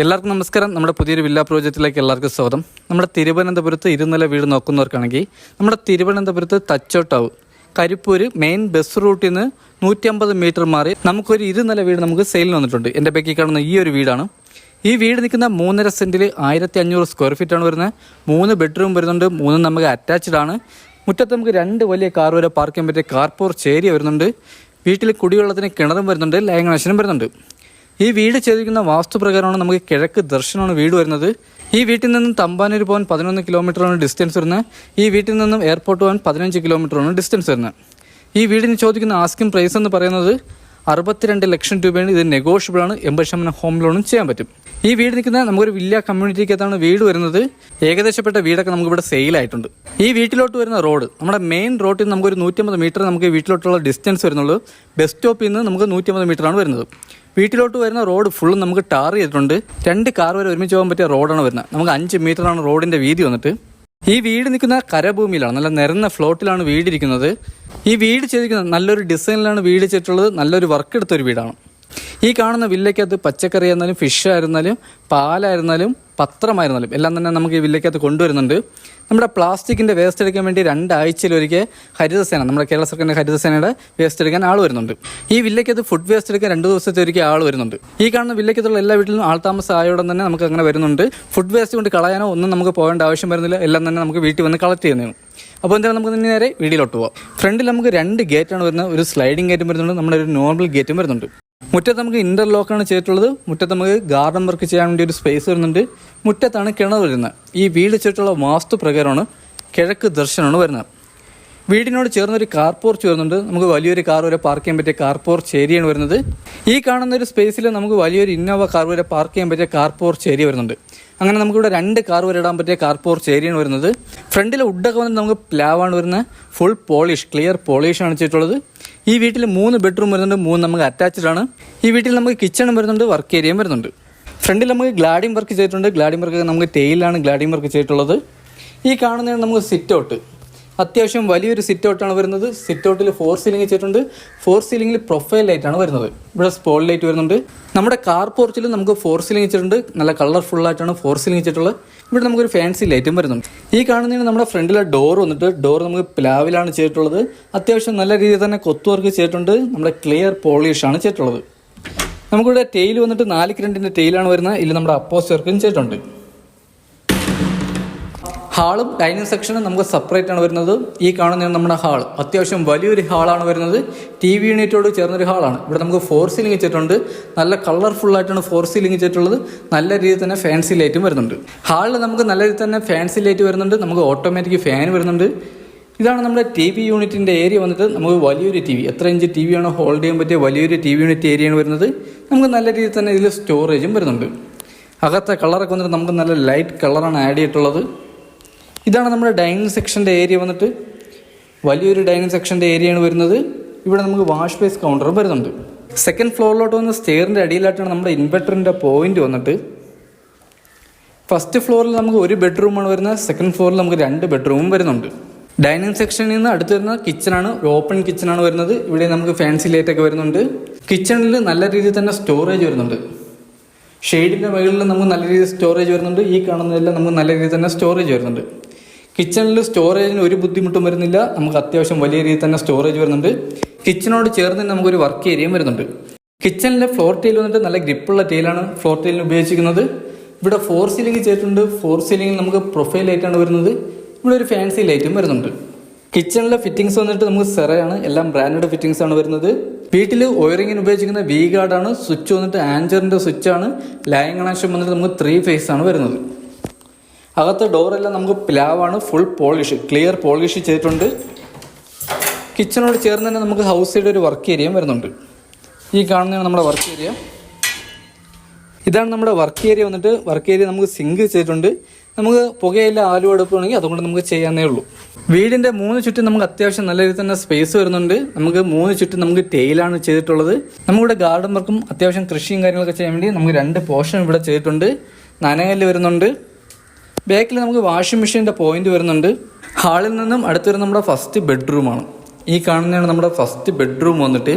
എല്ലാവർക്കും നമസ്കാരം. നമ്മുടെ പുതിയൊരു വില്ല പ്രോജക്റ്റിലേക്ക് എല്ലാവർക്കും സ്വാഗതം. നമ്മുടെ തിരുവനന്തപുരത്ത് ഇരുനില വീട് നോക്കുന്നവർക്കാണെങ്കിൽ നമ്മുടെ തിരുവനന്തപുരത്ത് തച്ചോട്ടാവ് കരിപ്പൂര് മെയിൻ ബസ് റൂട്ടിൽ നിന്ന് 150 മീറ്റർ മാറി നമുക്കൊരു ഇരുനില വീട് നമുക്ക് സെയിലിന് വന്നിട്ടുണ്ട്. എൻ്റെ ബാക്കി കാണുന്ന ഈ ഒരു വീടാണ്. ഈ വീട് നിൽക്കുന്ന 3.5 സെൻറ്റിൽ 1500 സ്ക്വയർ ഫീറ്റാണ് വരുന്നത്. 3 ബെഡ്റൂം വരുന്നുണ്ട്, 3 നമുക്ക് അറ്റാച്ച്ഡ് ആണ്. മുറ്റത്ത് നമുക്ക് 2 വലിയ കാർ വരെ പാർക്ക് ചെയ്യാൻ പറ്റിയ കാർ പോർച്ച് ഏരിയ വരുന്നുണ്ട്. വീട്ടിൽ കുടിവെള്ളത്തിന് കിണറും വരുന്നുണ്ട്, ലൈൻ കണക്ഷനും വരുന്നുണ്ട്. ഈ വീട് ചെയ്തിരിക്കുന്ന വാസ്തുപ്രകാരമാണ് നമുക്ക് കിഴക്ക് ദർശനമാണ് വീട് വരുന്നത്. ഈ വീട്ടിൽ നിന്നും തമ്പാനൂർ പോകാൻ 11 കിലോമീറ്ററാണ് ഡിസ്റ്റൻസ് വരുന്നത്. ഈ വീട്ടിൽ നിന്നും എയർപോർട്ട് പോകാൻ 15 കിലോമീറ്ററാണ് ഡിസ്റ്റൻസ് വരുന്നത്. ഈ വീടിന് ചോദിക്കുന്ന ആസ്കിംഗ് പ്രൈസ് എന്ന് പറയുന്നത് 62 ലക്ഷം രൂപയാണ്. ഇത് നെഗോഷ്യബിൾ ആണ്. 80% ഹോം ലോണും ചെയ്യാൻ പറ്റും. ഈ വീട് നിൽക്കുന്ന നമുക്കൊരു വില്ല കമ്മ്യൂണിറ്റിക്കകത്താണ് വീട് വരുന്നത്. ഏകദേശപ്പെട്ട വീടൊക്കെ നമുക്കിവിടെ സെയിലായിട്ടുണ്ട്. ഈ വീട്ടിലോട്ട് വരുന്ന റോഡ് നമ്മുടെ മെയിൻ റോഡിൽ നിന്ന് നമുക്കൊരു 150 മീറ്റർ നമുക്ക് വീട്ടിലോട്ടുള്ള ഡിസ്റ്റൻസ് വരുന്നുള്ളൂ. ബസ് സ്റ്റോപ്പിൽ നിന്ന് നമുക്ക് 150 മീറ്ററാണ് വരുന്നത്. വീട്ടിലോട്ട് വരുന്ന റോഡ് ഫുള്ളും നമുക്ക് ടാർ ചെയ്തിട്ടുണ്ട്. 2 കാർ വരെ ഒരുമിച്ച് പോകാൻ പറ്റിയ റോഡാണ് വരുന്നത്. നമുക്ക് 5 മീറ്ററാണ് റോഡിൻ്റെ വീതി വന്നിട്ട്. ഈ വീട് നിൽക്കുന്ന കരഭൂമിയിലാണ്, നല്ല നിരന്ന ഫ്ലോട്ടിലാണ് വീടിരിക്കുന്നത്. ഈ വീട് ചെയ്തിരിക്കുന്നത് നല്ലൊരു ഡിസൈനിലാണ് വീട് ചെയ്തിട്ടുള്ളത്. നല്ലൊരു വർക്ക് എടുത്തൊരു വീടാണ്. ഈ കാണുന്ന വില്ലയ്ക്കകത്ത് പച്ചക്കറി ആയിരുന്നാലും ഫിഷ് ആയിരുന്നാലും പാലായിരുന്നാലും പത്രമായിരുന്നാലും എല്ലാം തന്നെ നമുക്ക് ഈ വില്ലയ്ക്കകത്ത് കൊണ്ടുവരുന്നുണ്ട്. നമ്മുടെ പ്ലാസ്റ്റിക്കിൻ്റെ വേസ്റ്റ് എടുക്കാൻ വേണ്ടി 2 ആഴ്ചയിലൊരിക്കൽ ഹരിതസേന, നമ്മുടെ കേരള സർക്കാരിൻ്റെ ഹരിതസേനയുടെ വേസ്റ്റ് എടുക്കാൻ ആൾ വരുന്നുണ്ട്. ഈ വില്ലയ്ക്കകത്ത് ഫുഡ് വേസ്റ്റ് എടുക്കാൻ 2 ദിവസത്തെ ഒരിക്കൽ ആൾ വരുന്നുണ്ട്. ഈ കാണുന്ന വില്ലയ്ക്കകത്തുള്ള എല്ലാ വീട്ടിലും ആൾതാമസം ആയോടെ തന്നെ നമുക്ക് അങ്ങനെ വരുന്നുണ്ട്. ഫുഡ് വേസ്റ്റ് കൊണ്ട് കളയാനോ ഒന്നും നമുക്ക് പോകേണ്ട ആവശ്യം വരുന്നില്ല. എല്ലാം തന്നെ നമുക്ക് വീട്ടിൽ വന്ന് കളക്ട് ചെയ്യുന്നതാണ്. അപ്പോൾ എന്തായാലും നമുക്ക് നേരെ വീഡിയോയിലോട്ട് പോകാം. ഫ്രണ്ടിൽ നമുക്ക് 2 ഗേറ്റാണ് വരുന്നത്. ഒരു സ്ലൈഡിംഗ് ഗേറ്റും വരുന്നുണ്ട്, നമ്മുടെ ഒരു നോർമൽ ഗേറ്റും വരുന്നുണ്ട്. മുറ്റത്ത് നമുക്ക് ഇൻ്റർലോക്കാണ് ചെയ്തിട്ടുള്ളത്. മുറ്റത്ത് നമുക്ക് ഗാർഡൻ വർക്ക് ചെയ്യാൻ വേണ്ടി ഒരു സ്പേസ് വരുന്നുണ്ട്. മുറ്റത്താണ് കിണർ വരുന്നത്. ഈ വീട് ചെയ്തിട്ടുള്ള വാസ്തു പ്രകാരമാണ് കിഴക്ക് ദർശനമാണ് വരുന്നത്. വീടിനോട് ചേർന്നൊരു കാർ പോർച്ച് വരുന്നുണ്ട്. നമുക്ക് വലിയൊരു കാർ വരെ പാർക്ക് ചെയ്യാൻ പറ്റിയ കാർ പോർച്ച് ഏരിയയാണ് വരുന്നത്. ഈ കാണുന്ന ഒരു സ്പേസിൽ നമുക്ക് വലിയൊരു ഇന്നോവ കാർ വരെ പാർക്ക് ചെയ്യാൻ പറ്റിയ കാർ പോർച്ച് ഏരിയ വരുന്നുണ്ട്. അങ്ങനെ നമുക്കിവിടെ 2 കാർ വരെ ഇടാൻ പറ്റിയ കാർ പോർച്ച് ഏരിയയാണ് വരുന്നത്. ഫ്രണ്ടിൽ വുഡൊക്കെ വന്നിട്ട് നമുക്ക് പ്ലാവാണ് വരുന്നത്. ഫുൾ പോളിഷ്, ക്ലിയർ പോളിഷാണ് ചെയ്തിട്ടുള്ളത്. ഈ വീട്ടിൽ 3 ബെഡ്റൂം വരുന്നുണ്ട്, 3 നമുക്ക് അറ്റാച്ച്ഡ് ആണ്. ഈ വീട്ടിൽ നമുക്ക് കിച്ചണും വരുന്നുണ്ട്, വർക്ക് ഏരിയയും വരുന്നുണ്ട്. ഫ്രണ്ടിൽ നമുക്ക് ഗ്ലാഡിംഗ് വർക്ക് ചെയ്തിട്ടുണ്ട്. ഗ്ലാഡിംഗ് വർക്ക് നമുക്ക് ടെയിലാണ് ഗ്ലാഡിംഗ് വർക്ക് ചെയ്തിട്ടുള്ളത്. ഈ കാണുന്നതാണ് നമുക്ക് സിറ്റ് ഔട്ട്. അത്യാവശ്യം വലിയൊരു സിറ്റ് ഔട്ടാണ് വരുന്നത്. സിറ്റ് ഔട്ടിൽ 4 സീലിംഗ് ചെയ്തിട്ടുണ്ട്. 4 സീലിംഗിൽ പ്രൊഫൈൽ ലൈറ്റാണ് വരുന്നത്. ഇവിടെ സ്പോൾ ലൈറ്റ് വരുന്നുണ്ട്. നമ്മുടെ കാർ പോർച്ചിൽ നമുക്ക് 4 സീലിംഗ് വെച്ചിട്ടുണ്ട്. നല്ല കളർഫുള്ളായിട്ടാണ് 4 സീലിംഗ് വെച്ചിട്ടുള്ളത്. ഇവിടെ നമുക്കൊരു ഫാൻസി ലൈറ്റും വരുന്നുണ്ട്. ഈ കാണുന്നതിന് നമ്മുടെ ഫ്രണ്ടിലെ ഡോർ വന്നിട്ട് ഡോർ നമുക്ക് പ്ലാവിലാണ് ചെയ്തിട്ടുള്ളത്. അത്യാവശ്യം നല്ല രീതിയിൽ തന്നെ കൊത്തു വർക്ക് ചെയ്തിട്ടുണ്ട്. നമ്മുടെ ക്ലിയർ പോളിഷാണ് ചെയ്തിട്ടുള്ളത്. നമുക്കിവിടെ ടെയിൽ വന്നിട്ട് 4x2 ടെയിലാണ് വരുന്നത്. ഇതിൽ നമ്മുടെ അപ്പോസ് വർക്കും ചെയ്തിട്ടുണ്ട്. ഹാളും ഡൈനിങ് സെക്ഷനും നമുക്ക് സെപ്പറേറ്റ് ആണ് വരുന്നത്. ഈ കാണുന്നതാണ് നമ്മുടെ ഹാൾ. അത്യാവശ്യം വലിയൊരു ഹാളാണ് വരുന്നത്. TV യൂണിറ്റോട് ചേർന്നൊരു ഹാളാണ്. ഇവിടെ നമുക്ക് 4 സീലിംഗ് ചെയ്തിട്ടുണ്ട്. നല്ല കളർഫുള്ളായിട്ടാണ് 4 സീലിംഗ് ചെയ്തിട്ടുള്ളത്. നല്ല രീതിയിൽ തന്നെ ഫാൻസി ലൈറ്റും വരുന്നുണ്ട്. ഹാളിൽ നമുക്ക് നല്ല രീതിയിൽ തന്നെ ഫാൻസി ലൈറ്റ് വരുന്നുണ്ട്. നമുക്ക് ഓട്ടോമാറ്റിക് ഫാൻ വരുന്നുണ്ട്. ഇതാണ് നമ്മുടെ TV യൂണിറ്റിൻ്റെ ഏരിയ വന്നിട്ട്. നമുക്ക് വലിയൊരു TV, എത്ര ഇഞ്ച് TV ആണോ ഹോൾഡ് ചെയ്യാൻ പറ്റിയ വലിയൊരു TV യൂണിറ്റ് ഏരിയയാണ് വരുന്നത്. നമുക്ക് നല്ല രീതിയിൽ തന്നെ ഇതിൽ സ്റ്റോറേജും വരുന്നുണ്ട്. അകത്തെ കളറൊക്കെ വന്നിട്ട് നമുക്ക് നല്ല ലൈറ്റ് കളറാണ് ആഡ് ചെയ്തിട്ടുള്ളത്. ഇതാണ് നമ്മുടെ ഡൈനിങ് സെക്ഷൻ്റെ ഏരിയ വന്നിട്ട്. വലിയൊരു ഡൈനിങ് സെക്ഷൻ്റെ ഏരിയയാണ് വരുന്നത്. ഇവിടെ നമുക്ക് വാഷ് ബേസ് കൗണ്ടറും വരുന്നുണ്ട്. സെക്കൻഡ് ഫ്ലോറിലോട്ട് വന്ന് സ്റ്റെയറിൻ്റെ അടിയിലായിട്ടാണ് നമ്മുടെ ഇൻവെർട്ടറിൻ്റെ പോയിന്റ് വന്നിട്ട്. ഫസ്റ്റ് ഫ്ലോറിൽ നമുക്ക് 1 ബെഡ്റൂമാണ് വരുന്നത്. സെക്കൻഡ് ഫ്ലോറിൽ നമുക്ക് 2 ബെഡ്റൂമും വരുന്നുണ്ട്. ഡൈനിങ് സെക്ഷനിൽ നിന്ന് അടുത്ത് വരുന്ന കിച്ചണാണ്. ഓപ്പൺ കിച്ചണാണ് വരുന്നത്. ഇവിടെ നമുക്ക് ഫാൻസി ലൈറ്റൊക്കെ വരുന്നുണ്ട്. കിച്ചണിൽ നല്ല രീതിയിൽ തന്നെ സ്റ്റോറേജ് വരുന്നുണ്ട്. ഷെയ്ഡിൻ്റെ മുകളിൽ നമുക്ക് നല്ല രീതിയിൽ സ്റ്റോറേജ് വരുന്നുണ്ട്. ഈ കാണുന്നതെല്ലാം നമുക്ക് നല്ല രീതിയിൽ തന്നെ സ്റ്റോറേജ് വരുന്നുണ്ട്. കിച്ചണിൽ സ്റ്റോറേജിന് ഒരു ബുദ്ധിമുട്ടും വരുന്നില്ല. നമുക്ക് അത്യാവശ്യം വലിയ രീതിയിൽ തന്നെ സ്റ്റോറേജ് വരുന്നുണ്ട്. കിച്ചണോട് ചേർന്ന് നമുക്കൊരു വർക്ക് ഏരിയയും വരുന്നുണ്ട്. കിച്ചണിലെ ഫ്ലോർ ടൈൽ വന്നിട്ട് നല്ല ഗ്രിപ്പുള്ള ടൈലാണ് ഫ്ലോർ ടൈലിന് ഉപയോഗിച്ചിരിക്കുന്നത്. ഇവിടെ 4 സീലിംഗ് ചെയ്തിട്ടുണ്ട്. 4 സീലിംഗിൽ നമുക്ക് പ്രൊഫൈൽ ലൈറ്റാണ് വരുന്നത്. ഇവിടെ ഒരു ഫാൻസി ലൈറ്റും വരുന്നുണ്ട്. കിച്ചണിലെ ഫിറ്റിംഗ്സ് വന്നിട്ട് നമുക്ക് സെറയാണ്. എല്ലാം ബ്രാൻഡഡ് ഫിറ്റിംഗ്സ് ആണ് വരുന്നത്. വീട്ടിൽ വയറിങ്ങിന് ഉപയോഗിച്ചിരിക്കുന്ന വി ഗാർഡാണ്. സ്വിച്ച് വന്നിട്ട് ആൻജറിൻ്റെ സ്വിച്ചാണ്. ലൈൻ കണക്ഷൻ വന്നിട്ട് നമുക്ക് 3 ഫേസ് ആണ് വരുന്നത്. അകത്തെ ഡോറെല്ലാം നമുക്ക് പ്ലാവാണ്. ഫുൾ പോളിഷ്, ക്ലിയർ പോളിഷ് ചെയ്തിട്ടുണ്ട്. കിച്ചണോട് ചേർന്ന് തന്നെ നമുക്ക് ഹൗസ് സൈഡ് ഒരു വർക്ക് ഏരിയയും വരുന്നുണ്ട്. ഈ കാണുന്നതാണ് നമ്മുടെ വർക്ക് ഏരിയ. ഇതാണ് നമ്മുടെ വർക്ക് ഏരിയ വന്നിട്ട്. വർക്ക് ഏരിയ നമുക്ക് സിങ്ക് ചെയ്തിട്ടുണ്ട്. നമുക്ക് പുകയില്ല ആലു അടുപ്പാണെങ്കിൽ അതുകൊണ്ട് നമുക്ക് ചെയ്യാനേ ഉള്ളൂ. വീടിൻ്റെ 3 ചുറ്റും നമുക്ക് അത്യാവശ്യം നല്ല രീതിയിൽ തന്നെ സ്പേസ് വരുന്നുണ്ട്. നമുക്ക് 3 ചുറ്റും നമുക്ക് ടെയിലാണ് ചെയ്തിട്ടുള്ളത്. നമുക്കിവിടെ ഗാർഡൻ വർക്കും അത്യാവശ്യം കൃഷിയും കാര്യങ്ങളൊക്കെ ചെയ്യാൻ വേണ്ടി നമുക്ക് 2 പോർഷൻ ഇവിടെ ചെയ്തിട്ടുണ്ട്. നനകല്ല് വരുന്നുണ്ട്. ബാക്കിൽ നമുക്ക് വാഷിംഗ് മെഷീൻ്റെ പോയിന്റ് വരുന്നുണ്ട്. ഹാളിൽ നിന്നും അടുത്ത് വരുന്ന നമ്മുടെ ഫസ്റ്റ് ബെഡ്റൂമാണ്. ഈ കാണുന്നതാണ് നമ്മുടെ ഫസ്റ്റ് ബെഡ്റൂം വന്നിട്ട്.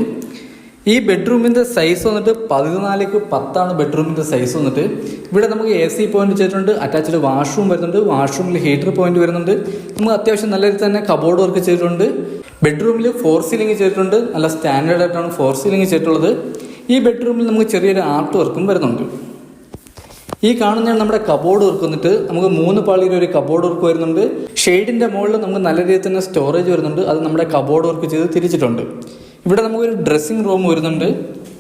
ഈ ബെഡ്റൂമിൻ്റെ സൈസ് വന്നിട്ട് 14x10 ബെഡ്റൂമിൻ്റെ സൈസ് വന്നിട്ട്. ഇവിടെ നമുക്ക് AC പോയിന്റ് ചെയ്തിട്ടുണ്ട്, അറ്റാച്ച്ഡ് വാഷ്റൂം വരുന്നുണ്ട്, വാഷ്റൂമിൽ ഹീറ്റർ പോയിന്റ് വരുന്നുണ്ട്. നമുക്ക് അത്യാവശ്യം നല്ല രീതിയിൽ തന്നെ കബോർഡ് വർക്ക് ചെയ്തിട്ടുണ്ട്. ബെഡ്റൂമിൽ 4 സീലിംഗ് ചെയ്തിട്ടുണ്ട്, നല്ല സ്റ്റാൻഡേർഡ് ആയിട്ടാണ് 4 സീലിംഗ് ചെയ്തിട്ടുള്ളത്. ഈ ബെഡ്റൂമിൽ നമുക്ക് ചെറിയൊരു ആർട്ട് വർക്കും വരുന്നുണ്ട്. ഈ കാണുന്നതാണ് നമ്മുടെ കബോർഡ് വർക്ക് വന്നിട്ട്. നമുക്ക് 3 പാളിയിൽ ഒരു കബോർഡ് വർക്ക് വരുന്നുണ്ട്. ഷെയ്ഡിൻ്റെ മുകളിൽ നമുക്ക് നല്ല രീതിയിൽ തന്നെ സ്റ്റോറേജ് വരുന്നുണ്ട്, അത് നമ്മുടെ കബോർഡ് വർക്ക് ചെയ്ത് തിരിച്ചിട്ടുണ്ട്. ഇവിടെ നമുക്കൊരു ഡ്രസ്സിംഗ് റൂം വരുന്നുണ്ട്.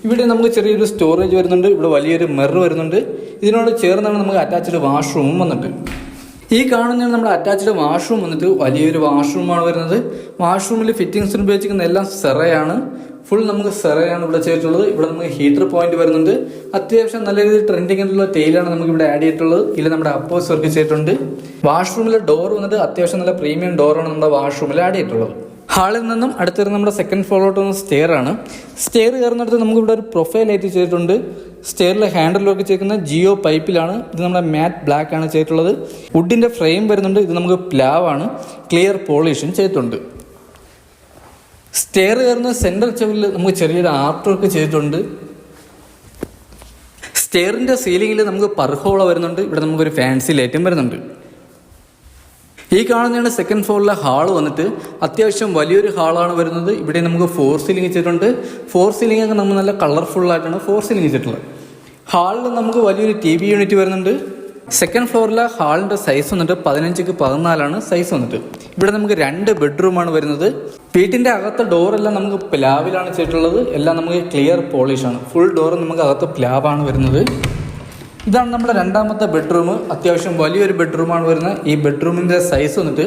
ഇവിടെ നമുക്ക് ചെറിയൊരു സ്റ്റോറേജ് വരുന്നുണ്ട്. ഇവിടെ വലിയൊരു മിറർ വരുന്നുണ്ട്. ഇതിനോട് ചേർന്നാണ് നമുക്ക് അറ്റാച്ച്ഡ് വാഷ്റൂമും വന്നിട്ട്. ഈ കാണുന്നതാണ് നമ്മുടെ അറ്റാച്ച്ഡ് വാഷ്റൂം വന്നിട്ട്. വലിയൊരു വാഷ്റൂമാണ് വരുന്നത്. വാഷ്റൂമിൽ ഫിറ്റിംഗ്സിന് ഉപയോഗിച്ചിരിക്കുന്ന എല്ലാം സെറയാണ്, ഫുൾ നമുക്ക് സെറയാണ് ഇവിടെ ചെയ്തിട്ടുള്ളത്. ഇവിടെ നമുക്ക് ഹീറ്റർ പോയിന്റ് വരുന്നുണ്ട്. അത്യാവശ്യം നല്ല രീതിയിൽ ട്രെൻഡിങ് ആയിട്ടുള്ള ടൈലാണ് നമുക്ക് ഇവിടെ ആഡ് ചെയ്തിട്ടുള്ളത്. ഇതിൽ നമ്മുടെ അപ്പോസ് വർക്ക് ചെയ്തിട്ടുണ്ട്. വാഷ്റൂമിലെ ഡോർ വന്നിട്ട് അത്യാവശ്യം നല്ല പ്രീമിയം ഡോറാണ് നമ്മുടെ വാഷ്റൂമിൽ ആഡ് ചെയ്തിട്ടുള്ളത്. ഹാളിൽ നിന്നും അടുത്തിരുന്ന നമ്മുടെ സെക്കൻഡ് ഫ്ലോറിലോട്ട് വന്ന സ്റ്റെയർ ആണ്. സ്റ്റെയർ കയറുന്നിടത്ത് നമുക്ക് ഇവിടെ ഒരു പ്രൊഫൈൽ ലൈറ്റ് ചെയ്തിട്ടുണ്ട്. സ്റ്റെയറിൽ ഹാൻഡിൽ വർക്ക് ചെയ്തിരിക്കുന്ന ജിയോ പൈപ്പിലാണ്. ഇത് നമ്മുടെ മാറ്റ് ബ്ലാക്ക് ആണ് ചെയ്തിട്ടുള്ളത്. വുഡിന്റെ ഫ്രെയിം വരുന്നുണ്ട്. ഇത് നമുക്ക് പ്ലാവാണ്, ക്ലിയർ പോളിഷും ചെയ്തിട്ടുണ്ട്. സ്റ്റെയർ കയറുന്ന സെന്റർ ചെവിൽ നമുക്ക് ചെറിയൊരു ആർട്ട് വർക്ക് ചെയ്തിട്ടുണ്ട്. സ്റ്റെയറിന്റെ സീലിംഗിൽ നമുക്ക് പർഹോള വരുന്നുണ്ട്. ഇവിടെ നമുക്കൊരു ഫാൻസി ലൈറ്റും വരുന്നുണ്ട്. ഈ കാണുന്നതാണ് സെക്കൻഡ് ഫ്ലോറിലെ ഹാൾ വന്നിട്ട്. അത്യാവശ്യം വലിയൊരു ഹാളാണ് വരുന്നത്. ഇവിടെ നമുക്ക് 4 സീലിംഗ് ചെയ്തിട്ടുണ്ട്. 4 സീലിംഗ് ഒക്കെ നമ്മൾ നല്ല കളർഫുള്ളായിട്ടാണ് 4 സീലിംഗ് ചെയ്തിട്ടുള്ളത്. ഹാളിൽ നമുക്ക് വലിയൊരു TV യൂണിറ്റ് വരുന്നുണ്ട്. സെക്കൻഡ് ഫ്ലോറിലെ ഹാളിൻ്റെ സൈസ് വന്നിട്ട് 15x14 സൈസ് വന്നിട്ട്. ഇവിടെ നമുക്ക് 2 ബെഡ്റൂമാണ് വരുന്നത്. വീട്ടിൻ്റെ അകത്തെ ഡോറെല്ലാം നമുക്ക് പ്ലാവിലാണ് ചെയ്തിട്ടുള്ളത്. എല്ലാം നമുക്ക് ക്ലിയർ പോളിഷാണ്. ഫുൾ ഡോർ നമുക്ക് അകത്ത് പ്ലാവാണ് വരുന്നത്. ഇതാണ് നമ്മുടെ രണ്ടാമത്തെ ബെഡ്റൂം. അത്യാവശ്യം വലിയൊരു ബെഡ്റൂമാണ് വരുന്നത്. ഈ ബെഡ്റൂമിൻ്റെ സൈസ് വന്നിട്ട്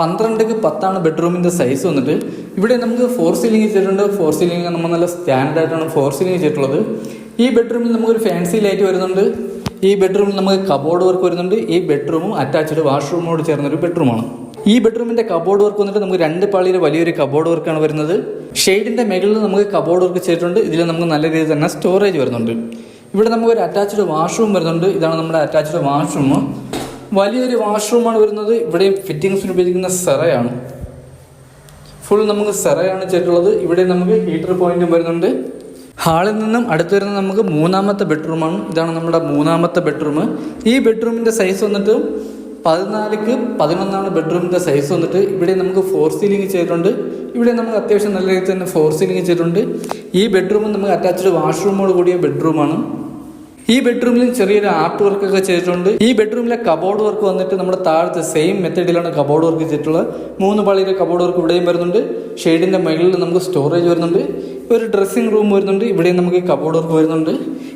12x10 ബെഡ്റൂമിൻ്റെ സൈസ് വന്നിട്ട്. ഇവിടെ നമുക്ക് 4 സീലിംഗ് ചെയ്തിട്ടുണ്ട്. 4 സീലിംഗ് നമ്മൾ നല്ല സ്റ്റാൻഡേർഡ് ആയിട്ടാണ് 4 സീലിംഗ് ചെയ്തിട്ടുള്ളത്. ഈ ബെഡ്റൂമിൽ നമുക്കൊരു ഫാൻസി ലൈറ്റ് വരുന്നുണ്ട്. ഈ ബെഡ്റൂമിൽ നമുക്ക് കബോർഡ് വർക്ക് വരുന്നുണ്ട്. ഈ ബെഡ്റൂമും അറ്റാച്ച്ഡ് വാഷ്റൂമോട് ചേർന്നൊരു ബെഡ്റൂമാണ്. ഈ ബെഡ്റൂമിൻ്റെ കബോർഡ് വർക്ക് വന്നിട്ട് നമുക്ക് 2 പാളിയിൽ വലിയൊരു കബോർഡ് വർക്കാണ് വരുന്നത്. ഷെയ്ഡിൻ്റെ മുകളിൽ നമുക്ക് കബോർഡ് വർക്ക് ചെയ്തിട്ടുണ്ട്. ഇതിൽ നമുക്ക് നല്ല രീതിയിൽ തന്നെ സ്റ്റോറേജ് വരുന്നുണ്ട്. ഇവിടെ നമുക്കൊരു അറ്റാച്ച്ഡ് വാഷ്റൂം വരുന്നുണ്ട്. ഇതാണ് നമ്മുടെ അറ്റാച്ച്ഡ് വാഷ്റൂം. വലിയൊരു വാഷ്റൂമാണ് വരുന്നത്. ഇവിടെ ഫിറ്റിംഗ്സിന് ഉപയോഗിക്കുന്ന സെറയാണ്, ഫുൾ നമുക്ക് സെറയാണ് ചെയ്തിട്ടുള്ളത്. ഇവിടെ നമുക്ക് ഹീറ്റർ പോയിന്റും വരുന്നുണ്ട്. ഹാളിൽ നിന്നും അടുത്ത് വരുന്നത് നമുക്ക് 3ാമത്തെ ബെഡ്റൂമാണ്. ഇതാണ് നമ്മുടെ 3ാമത്തെ ബെഡ്റൂം. ഈ ബെഡ്റൂമിൻ്റെ സൈസ് വന്നിട്ട് 14x11 ബെഡ്റൂമിൻ്റെ സൈസ് വന്നിട്ട്. ഇവിടെ നമുക്ക് 4 സീലിംഗ് ചെയ്തിട്ടുണ്ട്. ഇവിടെ നമുക്ക് അത്യാവശ്യം നല്ല രീതിയിൽ തന്നെ 4 സീലിംഗ് ചെയ്തിട്ടുണ്ട്. ഈ ബെഡ്റൂം നമുക്ക് അറ്റാച്ച്ഡ് വാഷ്റൂമോട് കൂടിയ ബെഡ്റൂമാണ്. ഈ ബെഡ്റൂമിലും ചെറിയൊരു ആർട്ട് വർക്ക് ഒക്കെ ചെയ്തിട്ടുണ്ട്. ഈ ബെഡ്റൂമിലെ കബോർഡ് വർക്ക് വന്നിട്ട് നമ്മുടെ താഴത്തെ സെയിം മെത്തേഡിലാണ് കബോർഡ് വർക്ക് ചെയ്തിട്ടുള്ളത്. 3 പാളിയിലെ കബോർഡ് വർക്ക് ഇവിടെയും വരുന്നുണ്ട്. ഷെയ്ഡിൻ്റെ മുകളിൽ നമുക്ക് സ്റ്റോറേജ് വരുന്നുണ്ട്. ഒരു ഡ്രസ്സിംഗ് റൂം വരുന്നുണ്ട്. ഇവിടെയും നമുക്ക് കബോർഡ് വർക്ക് വരുന്നുണ്ട്.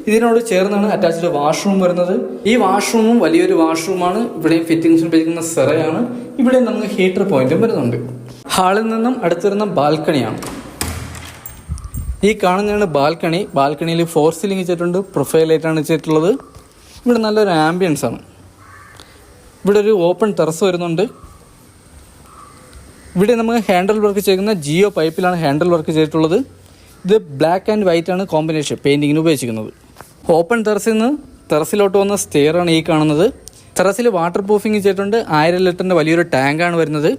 ഇതിനോട് ചേർന്നാണ് അറ്റാച്ച്ഡ് വാഷ്റൂം വരുന്നത്. ഈ വാഷ്റൂമും വലിയൊരു വാഷ്റൂമാണ്. ഇവിടെയും ഫിറ്റിംഗ്സിന് ഉപയോഗിക്കുന്ന സെറയാണ്. ഇവിടെയും നമുക്ക് ഹീറ്റർ പോയിന്റും വരുന്നുണ്ട്. ഹാളിൽ നിന്നും അടുത്തിരുന്ന ബാൽക്കണിയാണ്. ഈ കാണുന്നതാണ് ബാൽക്കണി. ബാൽക്കണിയിൽ 4 സീലിംഗ് ചെയ്തിട്ടുണ്ട്. പ്രൊഫൈൽ ലൈറ്റാണ് ചെയ്തിട്ടുള്ളത്. ഇവിടെ നല്ലൊരു ആംബിയൻസ് ആണ്. ഇവിടെ ഒരു ഓപ്പൺ ടെറസ് വരുന്നുണ്ട്. ഇവിടെ നമുക്ക് ഹാൻഡിൽ വർക്ക് ചെയ്യുന്ന ജിയോ പൈപ്പിലാണ് ഹാൻഡിൽ വർക്ക് ചെയ്തിട്ടുള്ളത്. ഇത് ബ്ലാക്ക് ആൻഡ് വൈറ്റ് ആണ് കോമ്പിനേഷൻ പെയിൻറ്റിങ്ങിന് ഉപയോഗിച്ചിരിക്കുന്നത്. ഓപ്പൺ ടെറസിൽ നിന്ന് ടെറസിലോട്ട് വന്ന സ്റ്റെയർ ആണ് ഈ കാണുന്നത്. ടെറസിൽ വാട്ടർ പ്രൂഫിങ് ചെയ്തിട്ടുണ്ട്. 1000 ലിറ്ററിൻ്റെ വലിയൊരു ടാങ്കാണ് വരുന്നത്.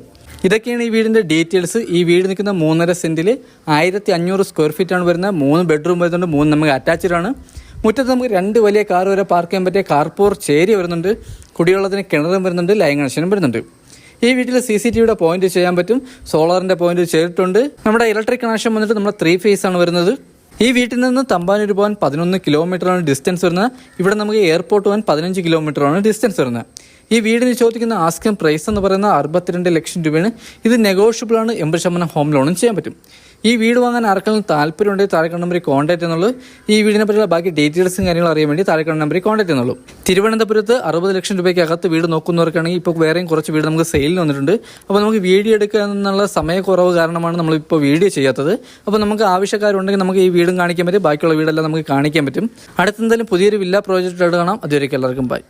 ഇതൊക്കെയാണ് ഈ വീടിൻ്റെ ഡീറ്റെയിൽസ്. ഈ വീട് നിൽക്കുന്ന 3.5 സെൻറ്റിൽ 1500 സ്ക്വയർ ഫീറ്റ് ആണ് വരുന്നത്. 3 ബെഡ്റൂം വരുന്നുണ്ട്. 3 നമുക്ക് അറ്റാച്ച്ഡ് ആണ്. മുറ്റത്ത് നമുക്ക് 2 വലിയ കാർ വരെ പാർക്ക് ചെയ്യാൻ പറ്റിയ കാർപോർച്ച് ഏരിയ വരുന്നുണ്ട്. കുടിവെള്ളത്തിന് കിണറും വരുന്നുണ്ട്. ലൈൻ കണക്ഷനും വരുന്നുണ്ട്. ഈ വീട്ടിൽ CCTVയുടെ പോയിന്റ് ചെയ്യാൻ പറ്റും. സോളാറിൻ്റെ പോയിന്റ് ചെയ്തിട്ടുണ്ട്. നമ്മുടെ ഇലക്ട്രിക് കണക്ഷൻ വന്നിട്ട് നമ്മുടെ 3 ഫേസ് ആണ് വരുന്നത്. ഈ വീട്ടിൽ നിന്ന് തമ്പാനൂർ പോകാൻ 11 കിലോമീറ്ററാണ് ഡിസ്റ്റൻസ് വരുന്നത്. ഇവിടെ നമുക്ക് എയർപോർട്ട് പോകാൻ 15 കിലോമീറ്ററാണ് ഡിസ്റ്റൻസ് വരുന്നത്. ഈ വീടിന് ചോദിക്കുന്ന ആസ്കിംഗ് പ്രൈസ് എന്ന് പറയുന്നത് 62 ലക്ഷം രൂപയാണ്. ഇത് നെഗോഷ്യബിൾ ആണ്. 80% ഹോം ലോണും ചെയ്യാൻ പറ്റും. ഈ വീട് വാങ്ങാൻ ആർക്കെങ്കിലും താല്പര്യമുണ്ടെങ്കിൽ താഴെ നമ്പറിൽ കോൺടാക്ട് ചെയ്യുന്നുള്ളൂ. ഈ വീടിനെ പറ്റിയുള്ള ബാക്കി ഡീറ്റെയിൽസും കാര്യങ്ങളും അറിയാൻ വേണ്ടി താഴെ നമ്പറിൽ കോൺടാക്ട് ചെയ്യുന്നുള്ളൂ. തിരുവനന്തപുരത്ത് 60 ലക്ഷം രൂപയ്ക്ക് അകത്ത് വീട് നോക്കുന്നവർക്കാണെങ്കിൽ ഇപ്പോൾ വേറെയും കുറച്ച് വീട് നമുക്ക് സെയിലിന് വന്നിട്ടുണ്ട്. അപ്പോൾ നമുക്ക് വീഡിയോ എടുക്കുക എന്നുള്ള സമയക്കുറവ് കാരണമാണ് നമ്മളിപ്പോൾ വീഡിയോ ചെയ്യാത്തത്. അപ്പോൾ നമുക്ക് ആവശ്യക്കാരുണ്ടെങ്കിൽ നമുക്ക് ഈ വീടും കാണിക്കാൻ പറ്റും. ബാക്കിയുള്ള വീടെല്ലാം നമുക്ക് കാണിക്കാൻ പറ്റും. അടുത്തെന്തായാലും പുതിയൊരു വില്ല പ്രോജക്റ്റ് കാണാം. അതുവരെയ്ക്ക് എല്ലാവർക്കും ബൈ.